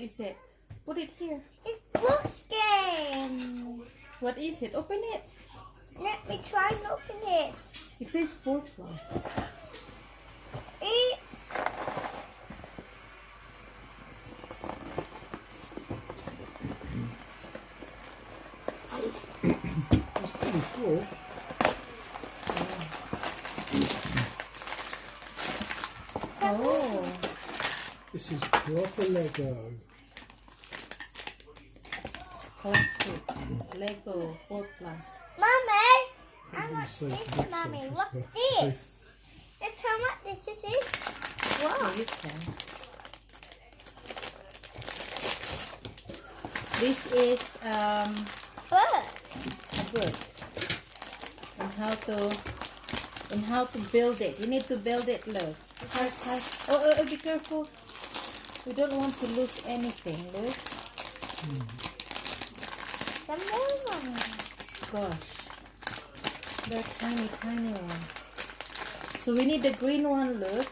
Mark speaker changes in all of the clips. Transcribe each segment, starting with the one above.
Speaker 1: is it? Put it here.
Speaker 2: It's books game.
Speaker 1: What is it? Open it.
Speaker 2: Let me try and open it.
Speaker 1: It says 4 plus.
Speaker 2: It's
Speaker 3: It's pretty cool.
Speaker 1: Oh.
Speaker 3: This is proper Lego.
Speaker 1: Classic. Lego 4 plus.
Speaker 2: Mommy. I
Speaker 3: Maybe
Speaker 2: want
Speaker 3: say
Speaker 2: this,
Speaker 3: next
Speaker 2: Mommy.
Speaker 3: one,
Speaker 2: What's
Speaker 3: Christopher.
Speaker 2: this? Let's how much this is.
Speaker 1: Oh, you can. This is
Speaker 2: Bird.
Speaker 1: a book and how to build it. You need to build it, look. Oh, be careful. We don't want to lose anything, look.
Speaker 2: Some more, Mommy.
Speaker 1: Gosh. They're tiny, tiny ones. So we need the green one, look.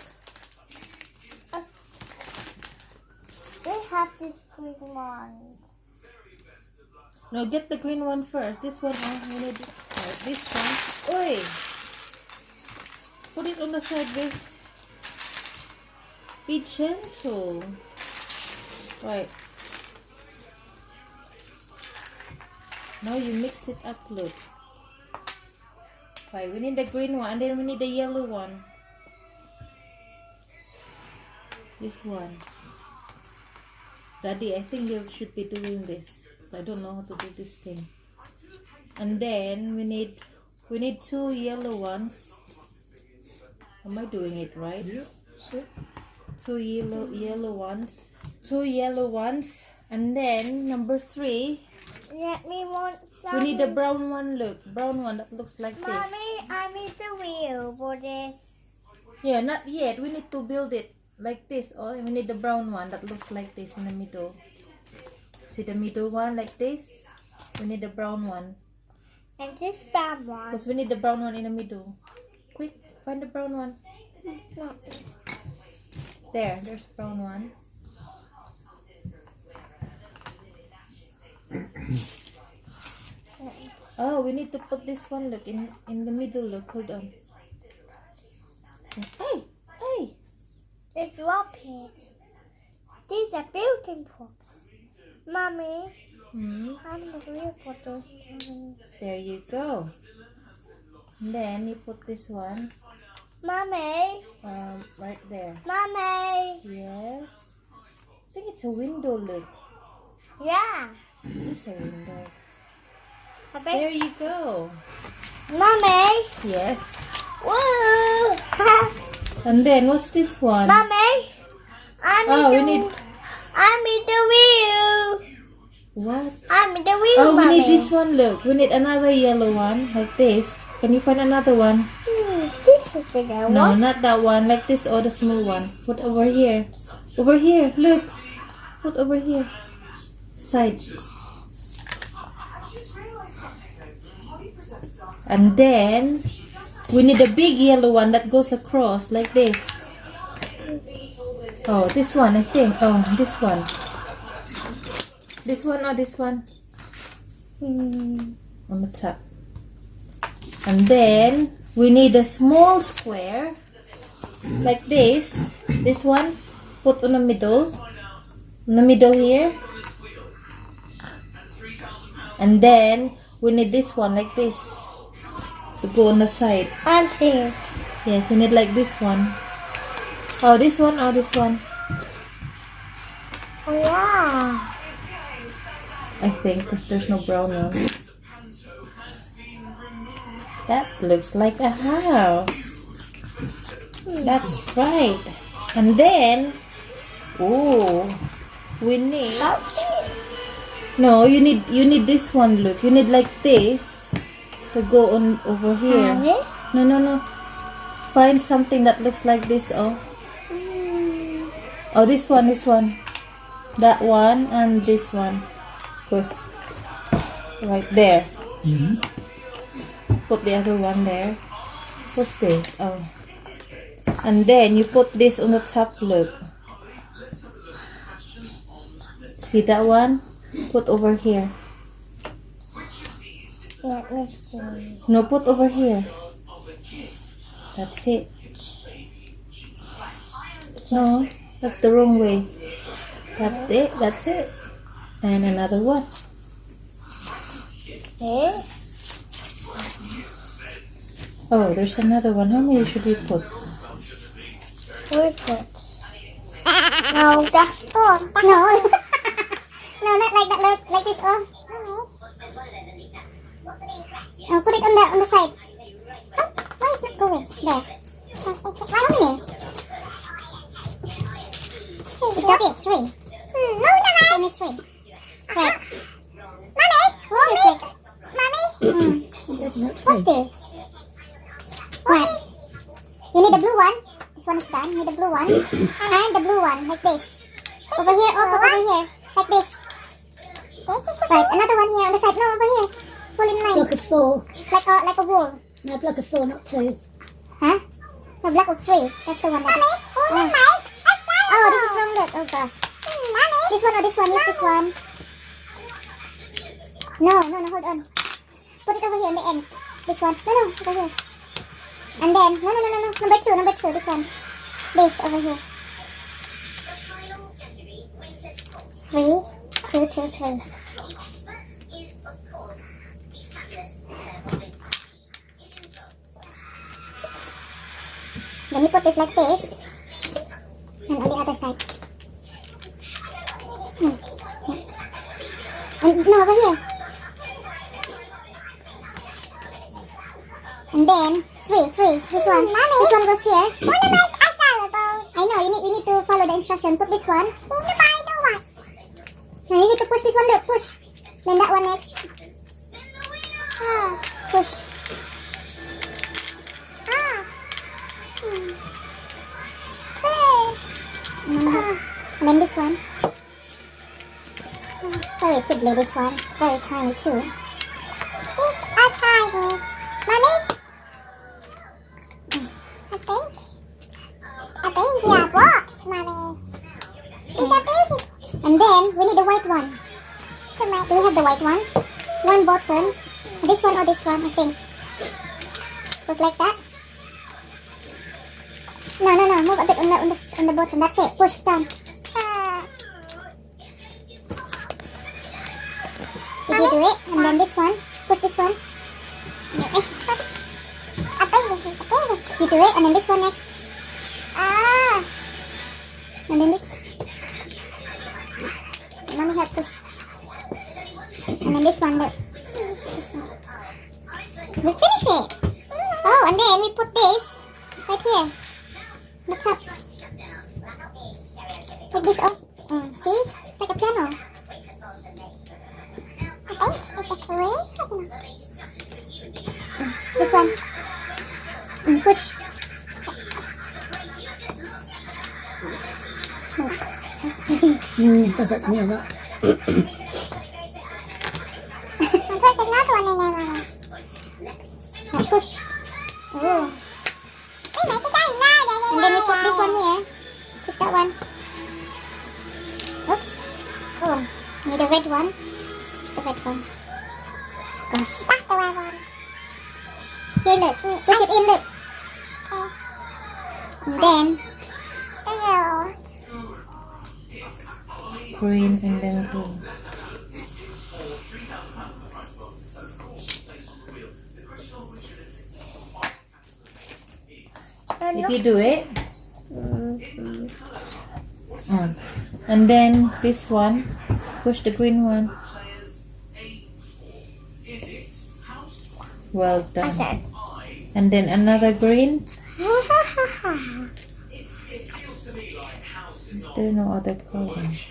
Speaker 2: They have this green one.
Speaker 1: No, get the green one first. This one, we need this one. Oi! Put it on the side, babe. Be gentle. Right. Now you mix it up, look. Right, we need the green one and then we need the yellow one. This one. Daddy, I think you should be doing this. So I don't know how to do this thing. And then we need 2 yellow ones. Am I doing it right?
Speaker 3: Yeah, so
Speaker 1: 2 yellow ones. 2 yellow ones. And then number 3.
Speaker 2: Let me want some.
Speaker 1: We need the brown one, look. Brown one that looks like this.
Speaker 2: Mommy, I need the wheel for this.
Speaker 1: Yeah, not yet. We need to build it like this. Oh, we need the brown one that looks like this in the middle. See the middle one like this? We need the brown one.
Speaker 2: And this brown one.
Speaker 1: Because we need the brown one in the middle. Quick, find the brown one.
Speaker 2: No.
Speaker 1: There's brown one. Oh, we need to put this one, look, in the middle, look, hold on. Hey!
Speaker 2: It's rocket. These are building blocks. Mommy, I'm the wheel for those.
Speaker 1: There you go. And then you put this one
Speaker 2: Mommy,
Speaker 1: right there.
Speaker 2: Mommy.
Speaker 1: Yes. I think it's a window, look.
Speaker 2: Yeah.
Speaker 1: It's a window.
Speaker 2: I
Speaker 1: There
Speaker 2: bet.
Speaker 1: you go.
Speaker 2: Mommy.
Speaker 1: Yes.
Speaker 2: Woo.
Speaker 1: And then what's this one?
Speaker 2: Mommy,
Speaker 1: Oh, we need.
Speaker 2: I'm in the wheel.
Speaker 1: What?
Speaker 2: I'm in the wheel,
Speaker 1: Oh, we
Speaker 2: Mommy.
Speaker 1: need this one, look. We need another yellow one, like this. Can you find another one?
Speaker 2: This is the yellow
Speaker 1: No,
Speaker 2: one.
Speaker 1: not that one. Like this or the small one. Put over here. Over here. Look. Put over here. Side. And then we need a big yellow one that goes across like this. Oh, this one, I think. Oh, this one. This one or this one? On the top. And then we need a small square like this. This one, put on the middle. In the middle here. And then we need this one like this to go on the side.
Speaker 2: And this.
Speaker 1: Yes, we need like this one. Oh, this one or this one?
Speaker 2: Oh, yeah.
Speaker 1: I think, because there's no brown one. That looks like a house. That's right. And then, oh, we need. No, you need this one. Look, you need like this to go on over here. No. Find something that looks like this. Oh, this one. That one and this one goes right there. Put the other one there. What's this? Oh, and then you put this on the top. Look. See that one? Put over here.
Speaker 2: Let me see.
Speaker 1: No, put over here. That's it. No, that's the wrong way. That's it. That's it. And another one.
Speaker 2: See?
Speaker 1: Oh, there's another one. How many should we put?
Speaker 2: Where's it? No, that's all. No. No, not like that. Look, like this. Oh. No, put it on the side. Oh, why is it going? There. How many? Is that it? 3. No, only 3. Right. Mommy! What's this? What? You need the blue one. This one is done. You need the blue one. And the blue one, like this. Over here, oh, put over here. Like this. Right, another one here on the side. No, over here. Full in line.
Speaker 4: Block of 4.
Speaker 2: Like a wall.
Speaker 4: No, block of 4, not 2.
Speaker 2: Huh? No, block of 3. That's the one that oh, this is wrong look. Oh gosh. This one or this one? Use this one. No, hold on. Put it over here in the end. This one. No, over here. And then, no. Number 2, this one. This over here. 3, 2, 2, 3. Then you put this like this. And on the other side. And no, over here. And then 3. This one. This one goes here. I know. You need to follow the instruction. Put this one. Now you need to push this one. Look, push. Then that one next. Push. And then this one. Very fiddly, this one. Very tiny too. These are tiny. Mommy? I think they are blocks, Mommy. These are baby. And then we need the white one. Do we have the white one? One bottom. This one or this one, I think. Goes like that. No. Move a bit on the bottom. That's it. Push down. Did you do it? And then this one. Push this one. You do it. And then this one next. And then this. Mommy help push. And then this one. Look. This one. We finish it. Oh, and then we put this right here. What's up? Like this, oh. See? It's like a piano. I think it's a three. This one. Push.
Speaker 4: Does that to me a lot.
Speaker 2: Now push. Oh. And then we put this one here. Push that one. Oops. Oh, need the red one. The red one. Gosh. That's the red one. Here, look. Push it in, look. And then.
Speaker 1: Green and then green. Did you do it? And then this one, push the green one. Well done. And then another green. There are no other colors.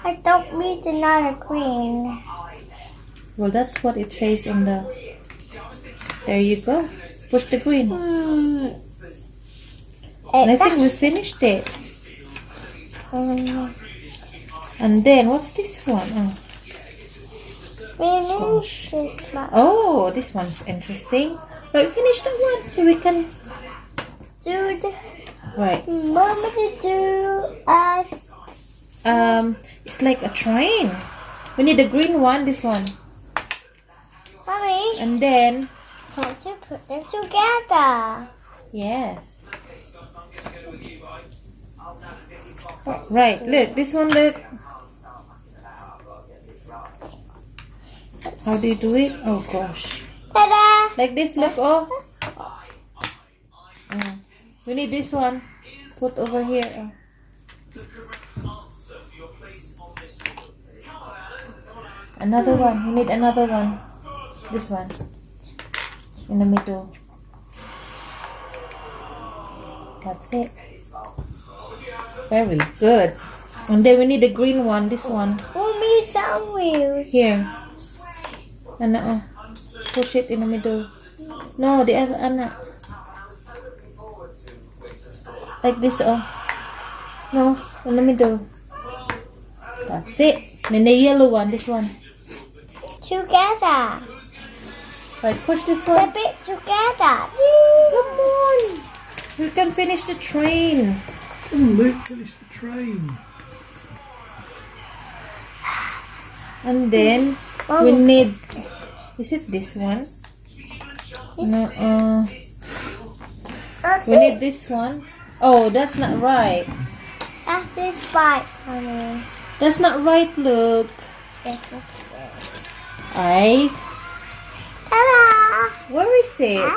Speaker 2: I don't need another green.
Speaker 1: Well, that's what it says on the. There you go. Push the green. And I think we finished it. And then what's this one? Oh, this one's interesting. Right, finish that one so we can
Speaker 2: do the
Speaker 1: Right.
Speaker 2: What am I gonna do?
Speaker 1: It's like a train. We need the green one, this one.
Speaker 2: Mommy,
Speaker 1: And then,
Speaker 2: time to put them together.
Speaker 1: yes. Right, look, this one, look. How do you do it? Oh gosh.
Speaker 2: Ta-da!
Speaker 1: Like this, look, oh. We need this one. Put over here. Oh. Another one. We need another one. This one. In the middle. That's it. Very good. And then we need the green one. This one.
Speaker 2: Mommy, some wheels.
Speaker 1: Here. Anna, oh. Push it in the middle. No, the other Anna. Like this, oh. No, in the middle. That's it. Then the yellow one, this one.
Speaker 2: Together.
Speaker 1: Right, push this
Speaker 2: A
Speaker 1: one.
Speaker 2: bit together.
Speaker 1: Come on. We can finish the train.
Speaker 3: Oh, Luke finished the train.
Speaker 1: And then we need. Is it this one? No. We need this one. Oh, that's not right.
Speaker 2: That's this spike, Mommy.
Speaker 1: That's not right. Look.
Speaker 2: This is
Speaker 1: I.
Speaker 2: Ta-da!
Speaker 1: Where is it?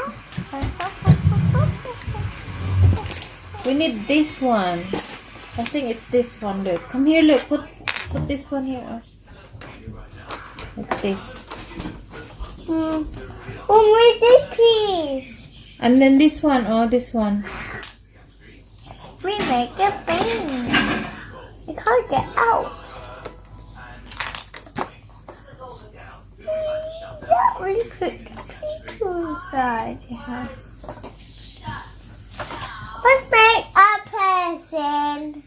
Speaker 1: We need this one. I think it's this one. Look. Come here. Look. Put this one here. Like this.
Speaker 2: Only this piece.
Speaker 1: And then this one. Oh, this one.
Speaker 2: We make a thing. We can't get out. Yeah, we put people inside. Yeah. Let's make a person.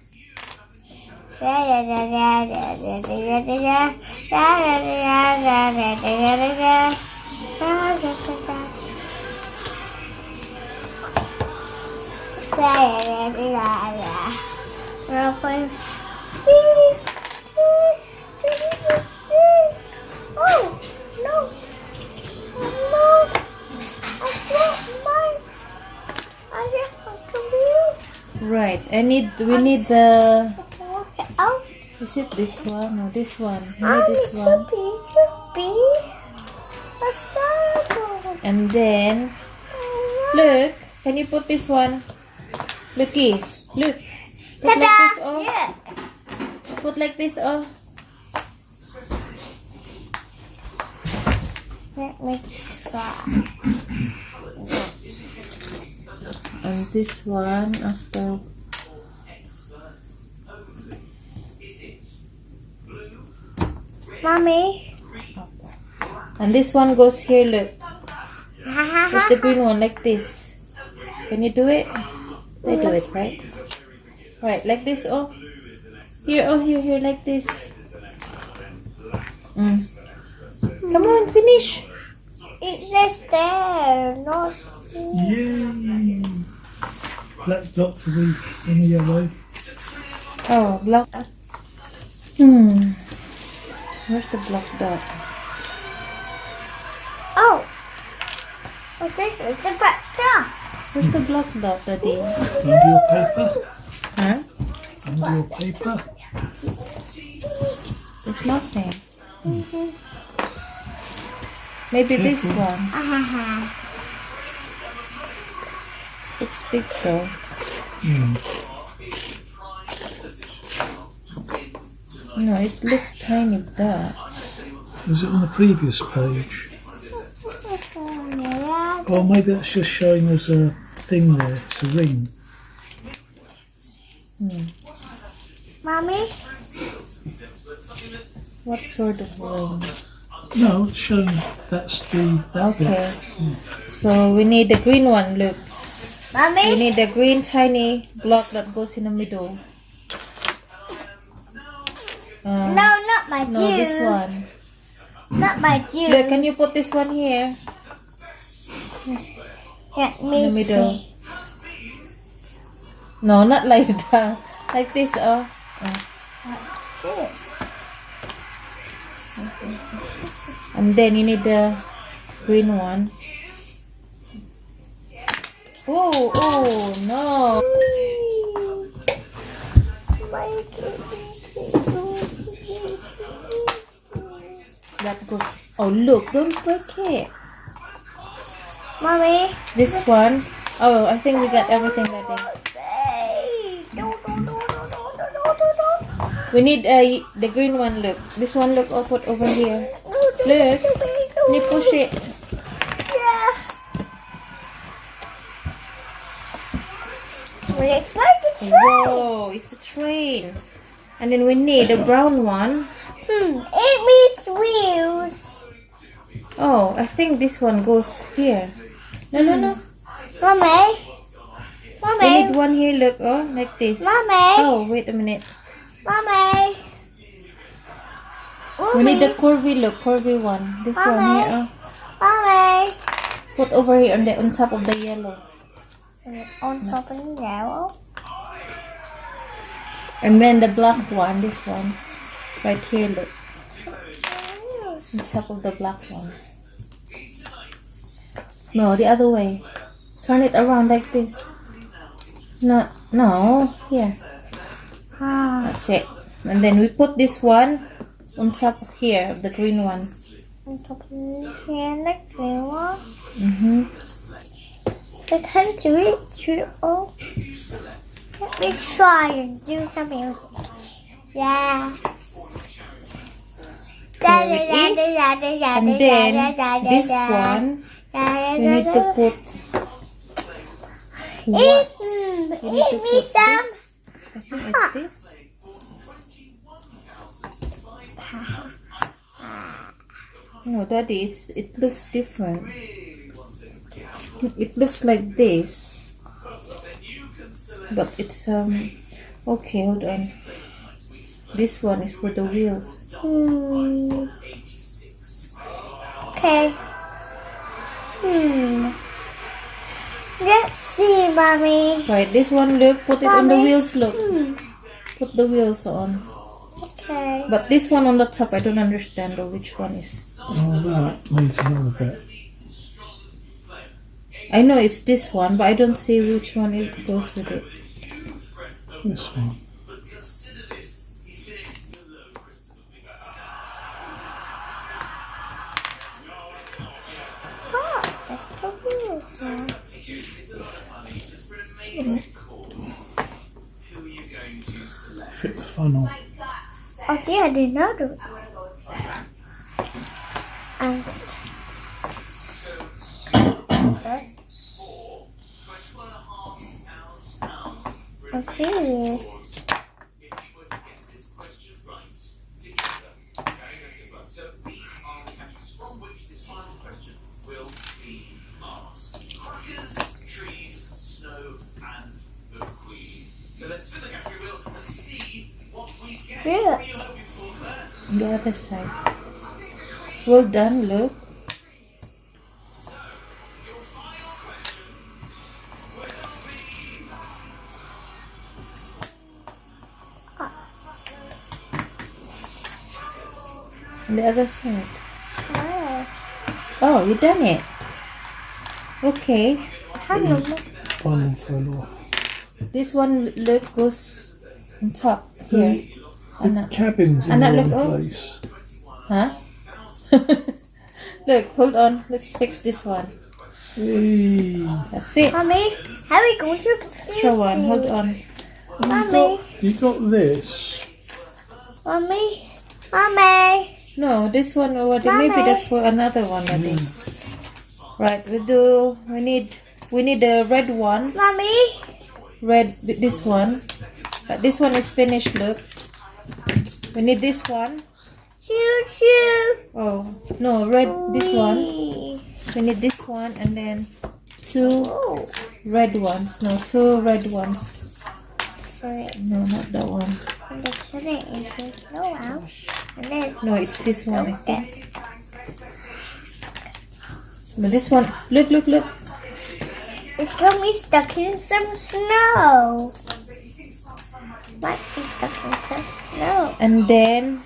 Speaker 2: Oh no! No! I dropped mine. I just want to be.
Speaker 1: Right. We need the.
Speaker 2: Walk it out.
Speaker 1: Is it this one? No, this one. We
Speaker 2: I
Speaker 1: need
Speaker 2: need
Speaker 1: this one.
Speaker 2: to be a circle.
Speaker 1: And then, look. Can you put this one? Looky. Look. Put like this. Oh.
Speaker 2: Yeah.
Speaker 1: Put like this. Oh.
Speaker 2: Let me try.
Speaker 1: And this one after.
Speaker 2: Mommy.
Speaker 1: And this one goes here. Look. Where's the green one? Like this. Can you do it? I do it, right? Right, like this. Oh. Here. Oh, here. Like this. Come on, finish.
Speaker 2: It's just there, not here.
Speaker 3: Yay! Black dot for the in the yellow.
Speaker 1: Oh, block. Where's the block dot?
Speaker 2: Oh! What's this? It's the back door.
Speaker 1: Where's the block dot, Daddy?
Speaker 3: Under your paper.
Speaker 1: Huh?
Speaker 3: Under your paper.
Speaker 1: There's nothing. Maybe this one. It's big though. No, it looks tiny there.
Speaker 3: Was it on the previous page? Or maybe that's just showing us a thing there. It's a ring.
Speaker 2: Mommy?
Speaker 1: What sort of ring?
Speaker 3: No, it's showing that
Speaker 1: Okay.
Speaker 3: bit.
Speaker 1: So we need the green one, look. We
Speaker 2: Mommy?
Speaker 1: need the green tiny block that goes in the middle.
Speaker 2: No, not my
Speaker 1: No,
Speaker 2: juice.
Speaker 1: this one.
Speaker 2: Not my juice.
Speaker 1: Look, can you put this one here?
Speaker 2: Let
Speaker 1: In
Speaker 2: me
Speaker 1: the middle.
Speaker 2: see.
Speaker 1: No, not like that. Like this.
Speaker 2: This.
Speaker 1: And then you need the green one. Oh, oh no. That goes. Oh, look, don't break it.
Speaker 2: Mommy.
Speaker 1: This one. Oh, I think we got everything ready. We need the green one, look. This one, look, I'll put over here. Look. Can you push it?
Speaker 2: Yeah. It's like a train.
Speaker 1: Whoa, it's a train. And then we need a brown one.
Speaker 2: It means wheels.
Speaker 1: Oh, I think this one goes here. No, no, no.
Speaker 2: Mommy.
Speaker 1: We
Speaker 2: Mommy.
Speaker 1: need one here, look, oh, like this.
Speaker 2: Mommy.
Speaker 1: Oh, wait a minute.
Speaker 2: Mommy.
Speaker 1: We need the curvy, look, curvy one. This one here, oh.
Speaker 2: Mommy.
Speaker 1: Put over here on top of the yellow.
Speaker 2: On top of the yellow.
Speaker 1: And then the black one, this one. Right here, look. On top of the black one. No, the other way. Turn it around like this. No, no, here. That's it. And then we put this one on top here of the green one.
Speaker 2: On top of the hand, the green one. I can't do it through all. Let me try and do some music. Yeah.
Speaker 1: There it is. And then this one, we need to put what? We need to put this. I think it's this. No, that is. It looks different. It looks like this, but it's Okay, hold on. This one is for the wheels.
Speaker 2: Okay. Let's see, Mommy.
Speaker 1: Right, this one, look. Put it on the
Speaker 2: Mommy.
Speaker 1: wheels. Look. Put the wheels on.
Speaker 2: Okay.
Speaker 1: But this one on the top, I don't understand though which one is.
Speaker 3: Oh, that needs another bit.
Speaker 1: I know it's this one, but I don't see which one it goes with it.
Speaker 3: This one.
Speaker 2: Oh, that's the wheels now.
Speaker 3: Fit the funnel.
Speaker 2: Oh, yeah, I didn't know that. And okay. Yeah.
Speaker 1: The other side. Well done, look. The other side.
Speaker 2: Oh.
Speaker 1: Oh, you done it. Okay.
Speaker 3: Funnel fell off.
Speaker 1: This one, look, goes on top here.
Speaker 3: The cabin's in
Speaker 1: Anna,
Speaker 3: the
Speaker 1: look,
Speaker 3: wrong
Speaker 1: oh.
Speaker 3: place.
Speaker 1: Huh? Look, hold on. Let's fix this one.
Speaker 3: Hey.
Speaker 1: That's it.
Speaker 2: Mommy, how are we going to
Speaker 1: Extra one. Hold on.
Speaker 2: Mommy,
Speaker 3: You got this.
Speaker 2: Mommy, Mommy.
Speaker 1: No, this one already.
Speaker 2: Mommy.
Speaker 1: Maybe that's for another one. I think. Right. We need the red one.
Speaker 2: Mommy.
Speaker 1: Red. This one. But this one is finished. Look. We need this one.
Speaker 2: Choo choo.
Speaker 1: Oh no, red. This one. We need this one and then two red ones. No, two red ones.
Speaker 2: Sorry.
Speaker 1: No, not that one.
Speaker 2: And the children is no out. And then
Speaker 1: No, it's this one, I think. No, this one. Look, look, look.
Speaker 2: it's going to be stuck in some snow. What is the princess? No.
Speaker 1: And then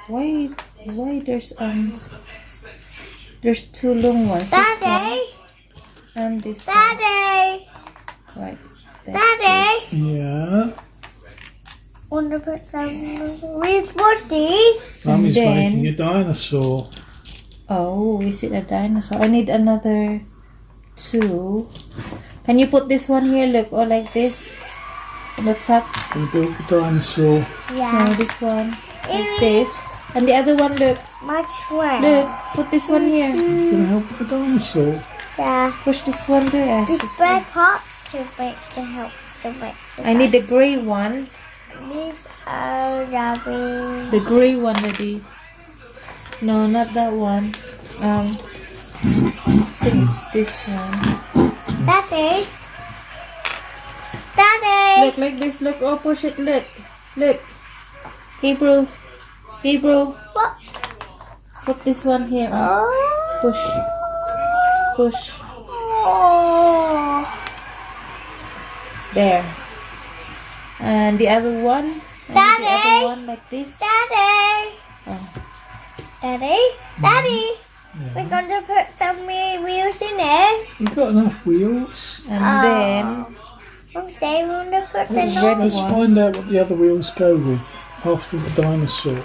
Speaker 1: why there's two long ones. This one
Speaker 2: Daddy.
Speaker 1: and this one.
Speaker 2: Daddy.
Speaker 1: Right.
Speaker 2: Daddy.
Speaker 3: Yeah.
Speaker 2: Want to put some with bodies?
Speaker 3: Mummy's
Speaker 1: then-
Speaker 3: making a dinosaur.
Speaker 1: Oh, is it a dinosaur? I need another two. Can you put this one here? Look, or like this on the top.
Speaker 3: Gonna build the dinosaur.
Speaker 1: No,
Speaker 2: Yeah.
Speaker 1: this one like this. And the other one, look,
Speaker 2: Much way.
Speaker 1: look. Put this one here.
Speaker 3: Gonna help with the dinosaur.
Speaker 2: Yeah.
Speaker 1: Push this one there.
Speaker 2: This red parts to make to help to make.
Speaker 1: I need the gray one.
Speaker 2: These are yummy.
Speaker 1: The gray one, Daddy. No, not that one. I think it's this one.
Speaker 2: Daddy. Daddy.
Speaker 1: Look like this. Look. Oh, push it. Look. Look. Gabriel. Gabriel.
Speaker 2: What?
Speaker 1: Put this one here.
Speaker 2: Oh.
Speaker 1: Push. Push.
Speaker 2: Oh.
Speaker 1: There. And the other one. And the
Speaker 2: Daddy.
Speaker 1: other one like this.
Speaker 2: Daddy.
Speaker 1: Oh.
Speaker 2: Daddy. Daddy. We're going to put some wheels in there.
Speaker 3: We've got enough wheels.
Speaker 1: And then
Speaker 2: I'm saying we're going to put the
Speaker 3: Let's,
Speaker 1: red
Speaker 3: let's
Speaker 1: one.
Speaker 3: find out what the other wheels go with after the dinosaur.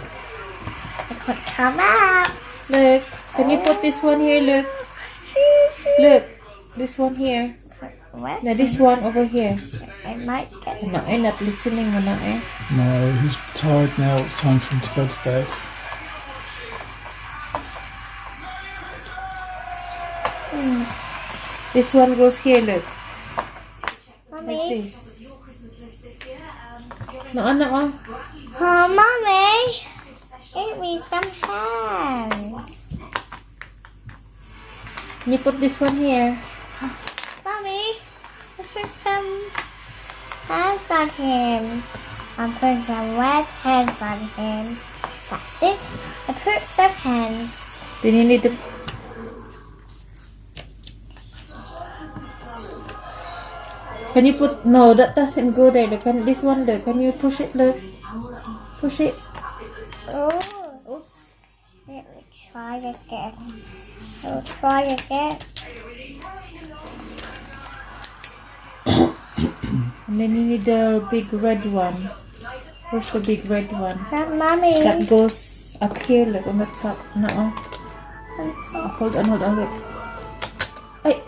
Speaker 2: come out.
Speaker 1: look. Can you put this one here? Look. Look. This one here.
Speaker 2: What?
Speaker 1: Now this one over here.
Speaker 2: I might get
Speaker 1: No, I'm not listening. Wala eh.
Speaker 3: No, he's tired now. It's time for him to go to bed.
Speaker 1: This one goes here. Look. Like
Speaker 2: Mommy.
Speaker 1: this. No, ano
Speaker 2: Oh, Mommy. Give me some hands.
Speaker 1: Can you put this one here?
Speaker 2: Mommy, I put some hands on him. I put some red hands on him. That's it. I put some hands.
Speaker 1: Then you need to. Can you put? No, that doesn't go there. Look, can this one look? Can you push it? Look, push it.
Speaker 2: Oh,
Speaker 1: Oops.
Speaker 2: let me try again. I'll try again.
Speaker 1: And then you need the big red one. Where's the big red one?
Speaker 2: Mommy.
Speaker 1: That goes up here. Look on the top. No. Hold on, wait. Ay.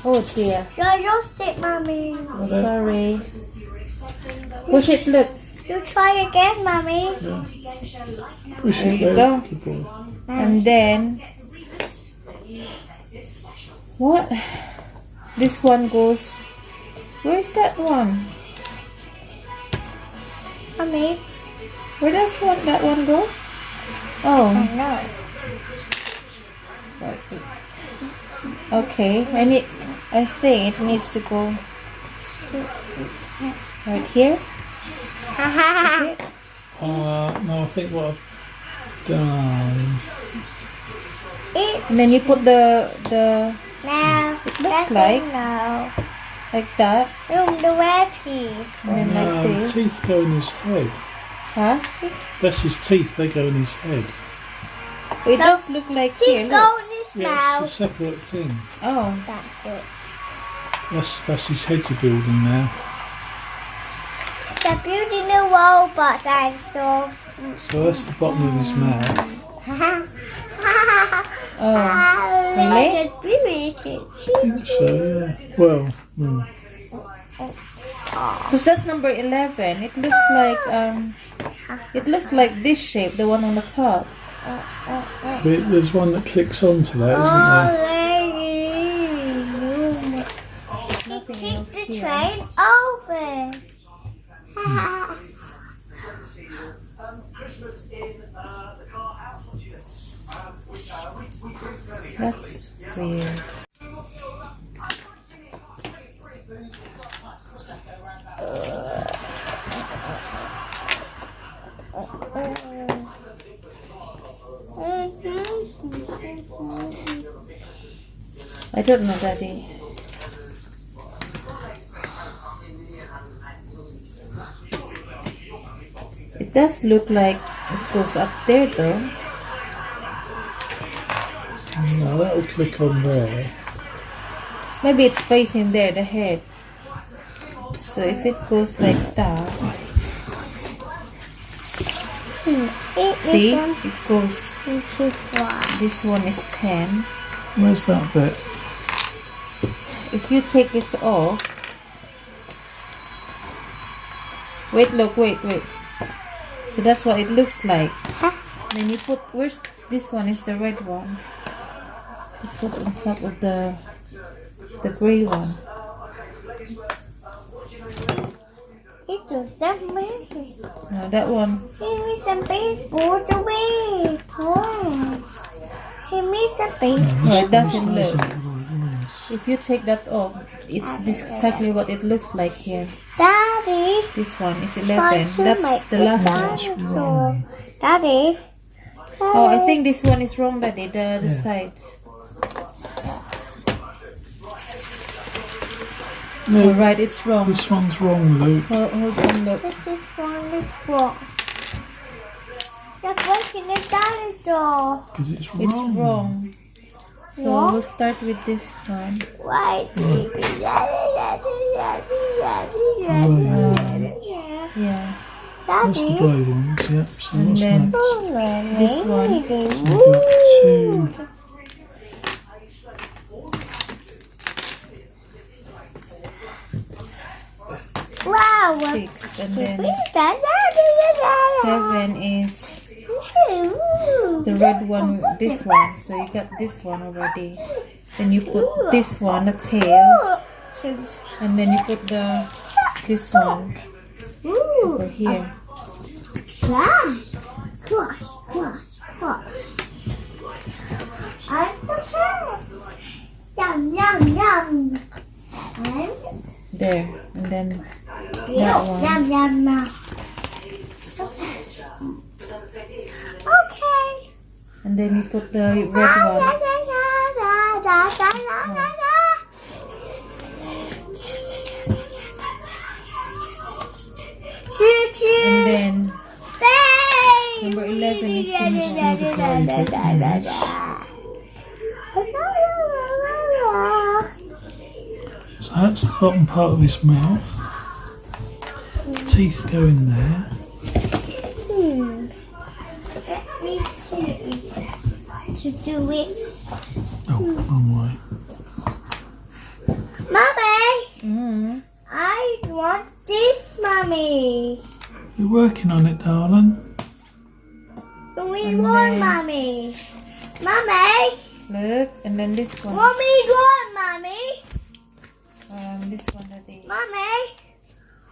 Speaker 1: Oh dear.
Speaker 2: You lost it, Mommy.
Speaker 1: Oh, sorry. Push it. Look.
Speaker 2: You try again, Mommy.
Speaker 3: Push
Speaker 1: There
Speaker 3: it
Speaker 1: you
Speaker 3: there.
Speaker 1: go.
Speaker 3: Good boy.
Speaker 1: And then what? This one goes. Where's that one?
Speaker 2: Mommy.
Speaker 1: Where does that one go? Oh,
Speaker 2: No.
Speaker 1: okay. I think it needs to go right here. Is it?
Speaker 3: No, I think what I've done.
Speaker 2: It's
Speaker 1: And then you put the
Speaker 2: now.
Speaker 1: It looks like-
Speaker 2: no.
Speaker 1: like that,
Speaker 2: The red piece.
Speaker 1: and then like
Speaker 3: No,
Speaker 1: this.
Speaker 3: teeth go in his head.
Speaker 1: Huh?
Speaker 3: That's his teeth. They go in his head.
Speaker 1: It does look like here.
Speaker 2: Keep
Speaker 1: Look.
Speaker 2: going his
Speaker 3: Yeah, it's a
Speaker 2: mouth.
Speaker 3: separate thing.
Speaker 1: Oh,
Speaker 2: That's it.
Speaker 3: That's his head you're building now.
Speaker 2: They're building a robot dinosaur.
Speaker 3: So that's the bottom of his mouth.
Speaker 1: oh. Really?
Speaker 3: So yeah. Well,
Speaker 1: Because that's number 11. It looks like this shape, the one on the top.
Speaker 3: but there's one that clicks onto that, isn't there?
Speaker 1: Nothing
Speaker 2: Keep
Speaker 1: else
Speaker 2: the
Speaker 1: here.
Speaker 2: train open.
Speaker 1: That's weird. I don't know, Daddy. It does look like it goes up there though.
Speaker 3: Now that'll click on there.
Speaker 1: Maybe it's facing there, the head. So if it goes like that, see, it goes. This one is 10.
Speaker 3: Where's that bit?
Speaker 1: If you take this off, wait, look, wait. So that's what it looks like. Then you put, where's this one is the red one. You put on top of the gray one.
Speaker 2: It was amazing.
Speaker 1: No, that one.
Speaker 2: He made some baseball away. He made some baseball.
Speaker 1: No, it doesn't
Speaker 3: Size
Speaker 1: look.
Speaker 3: of it is.
Speaker 1: If you take that off, it's this exactly what it looks like here.
Speaker 2: Daddy,
Speaker 1: This one is
Speaker 2: try
Speaker 1: 11.
Speaker 2: to
Speaker 1: That's
Speaker 2: make
Speaker 1: the last one.
Speaker 2: dinosaur. Daddy.
Speaker 1: Oh, I think this one is wrong, Daddy. The sides.
Speaker 3: No,
Speaker 1: Alright, it's wrong.
Speaker 3: this one's wrong, Luke.
Speaker 1: Hold on, look.
Speaker 2: This wrong. You're breaking the dinosaur.
Speaker 3: Because it's
Speaker 1: It's
Speaker 3: wrong.
Speaker 1: wrong. So
Speaker 2: What?
Speaker 1: we'll start with this one.
Speaker 2: Why?
Speaker 1: Yeah.
Speaker 3: That's the
Speaker 2: Daddy.
Speaker 3: grey ones, yep. So
Speaker 1: And
Speaker 3: what's
Speaker 1: then
Speaker 3: next?
Speaker 1: this one.
Speaker 3: So we've got 2.
Speaker 2: Wow.
Speaker 1: 6. And then
Speaker 2: Daddy.
Speaker 1: 7 is the red one, this one. So you got this one already. Then you put this one, the tail. And then you put this one over here.
Speaker 2: Class. I'm Yum. And
Speaker 1: There. And then that one.
Speaker 2: Yum. Okay.
Speaker 1: And then you put the red one. And then number 11 is this one.
Speaker 3: So that's the bottom part of his mouth. The teeth go in there.
Speaker 2: Let me see to do it.
Speaker 3: Oh, wrong way.
Speaker 2: Mommy, I want this, Mommy.
Speaker 3: You're working on it, darling.
Speaker 2: We
Speaker 1: And
Speaker 2: want,
Speaker 1: then-
Speaker 2: Mommy. Mommy,
Speaker 1: Look. And then this one.
Speaker 2: Mommy, want, Mommy.
Speaker 1: This one, Daddy.
Speaker 2: Mommy,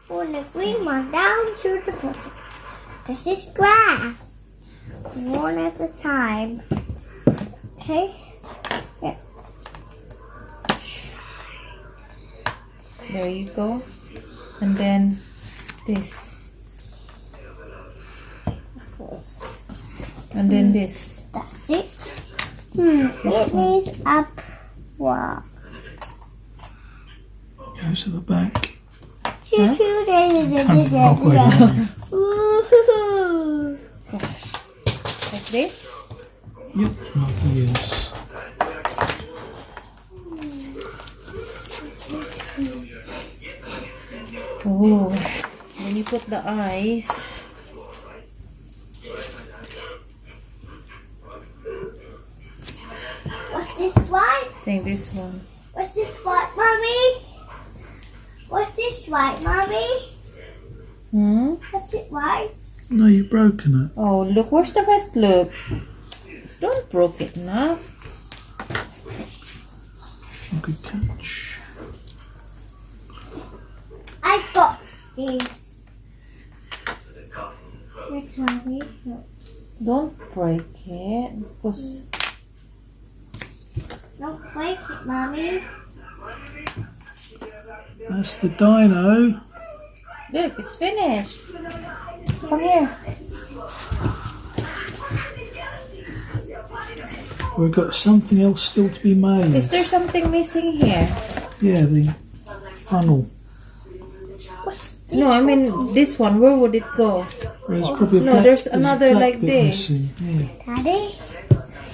Speaker 2: want the green one down to the bottom. This is grass. One at a time. Okay? Yeah.
Speaker 1: There you go. And then this. And then this.
Speaker 2: That's it. It means up. Wow.
Speaker 3: Go to the back.
Speaker 2: Choo choo
Speaker 3: Come wrong way round.
Speaker 2: Woohoo!
Speaker 1: Gosh. Like this.
Speaker 3: Yep, like he is.
Speaker 1: Oh. Then you put the eyes.
Speaker 2: What's this white?
Speaker 1: I think this one.
Speaker 2: What's this white, Mommy? What's this white, Mommy? What's it white?
Speaker 3: No, you've broken it.
Speaker 1: Oh, look. Where's the rest? Look. Don't broke it now.
Speaker 3: Good catch.
Speaker 2: I got this. Next Mommy.
Speaker 1: Don't break it. Because
Speaker 2: Don't break it, Mommy.
Speaker 3: That's the dino.
Speaker 1: look, it's finished. Come here.
Speaker 3: We've got something else still to be made.
Speaker 1: Is there something missing here?
Speaker 3: Yeah, the funnel.
Speaker 2: What's
Speaker 1: No, I mean this one. Where would it go?
Speaker 3: There's probably a
Speaker 1: No,
Speaker 3: black,
Speaker 1: there's
Speaker 3: a
Speaker 1: another
Speaker 3: black
Speaker 1: like
Speaker 3: bit
Speaker 1: this.
Speaker 3: missing. Yeah.
Speaker 2: Daddy?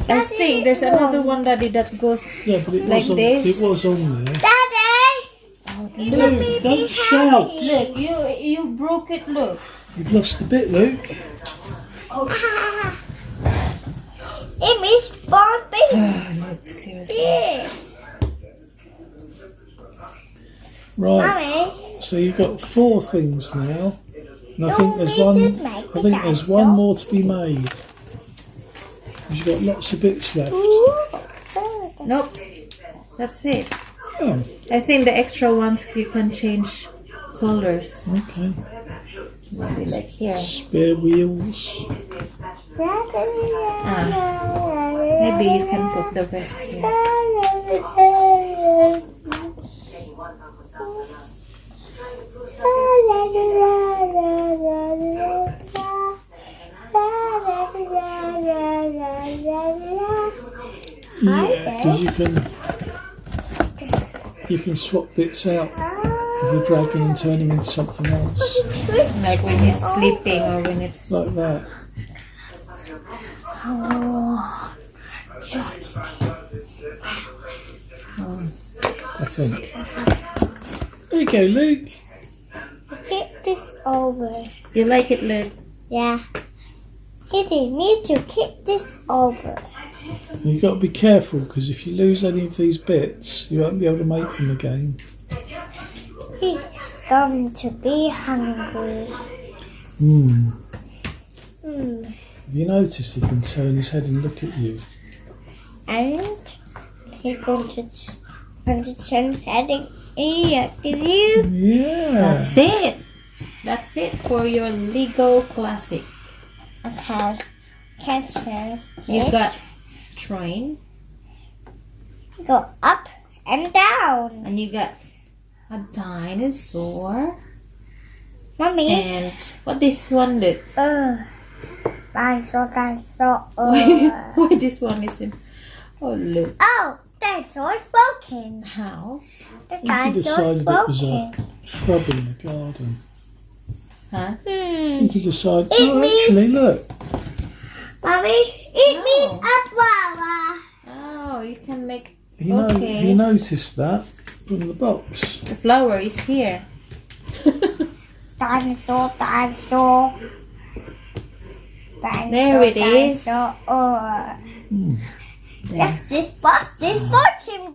Speaker 1: I think there's another one, Daddy, that goes.
Speaker 3: Yeah, but it
Speaker 1: Like
Speaker 3: was on.
Speaker 1: this?
Speaker 3: It was on there.
Speaker 2: Daddy!
Speaker 3: Luke, don't shout.
Speaker 1: Look, you broke it. Look.
Speaker 3: You've lost the bit, Luke.
Speaker 2: It means bumping
Speaker 1: Look, seriously.
Speaker 2: this.
Speaker 3: Right.
Speaker 2: Mommy,
Speaker 3: So you've got 4 things now. And I think there's
Speaker 2: we
Speaker 3: one.
Speaker 2: did make
Speaker 3: I
Speaker 2: the
Speaker 3: think there's
Speaker 2: dinosaur.
Speaker 3: one more to be made. 'Cause you've got lots of bits left.
Speaker 1: Nope. That's it.
Speaker 3: Oh,
Speaker 1: I think the extra ones you can change colors.
Speaker 3: okay.
Speaker 1: Maybe like here.
Speaker 3: Spare wheels.
Speaker 1: Maybe you can put the rest here.
Speaker 3: Yeah, because you can swap bits out of the dragon and turn him into something else,
Speaker 1: Like when it's sleeping or when it's.
Speaker 3: like that. I think. There you go, Luke.
Speaker 2: Kick this over.
Speaker 1: You like it, Luke?
Speaker 2: Yeah. Kitty, need to kick this over.
Speaker 3: You've got to be careful because if you lose any of these bits, you won't be able to make them again.
Speaker 2: He's going to be hungry.
Speaker 3: Have you noticed he can turn his head and look at you?
Speaker 2: And he's going to turn his head and eat at you.
Speaker 3: Yeah.
Speaker 1: That's it. That's it for your Lego classic.
Speaker 2: Okay. Can turn
Speaker 1: You
Speaker 2: it.
Speaker 1: got train
Speaker 2: Go up and down.
Speaker 1: and you got a dinosaur.
Speaker 2: Mommy.
Speaker 1: And what this one look?
Speaker 2: Dinosaur.
Speaker 1: Why this one isn't? Oh look,
Speaker 2: Oh, dinosaur's broken.
Speaker 1: house.
Speaker 2: The
Speaker 3: I think he
Speaker 2: dinosaur's
Speaker 3: decided it was
Speaker 2: broken.
Speaker 3: a shrub in the garden.
Speaker 1: Huh?
Speaker 3: I think he decided,
Speaker 2: It
Speaker 3: oh,
Speaker 2: means-
Speaker 3: actually, look.
Speaker 2: Mommy, it
Speaker 1: Oh.
Speaker 2: means umbrella.
Speaker 1: Oh, you can make.
Speaker 3: He
Speaker 1: Okay.
Speaker 3: noticed that from the box.
Speaker 1: The flower is here.
Speaker 2: Dinosaur.
Speaker 1: There it is.
Speaker 2: Dinosaur.
Speaker 3: Hmm.
Speaker 2: Yes, this box.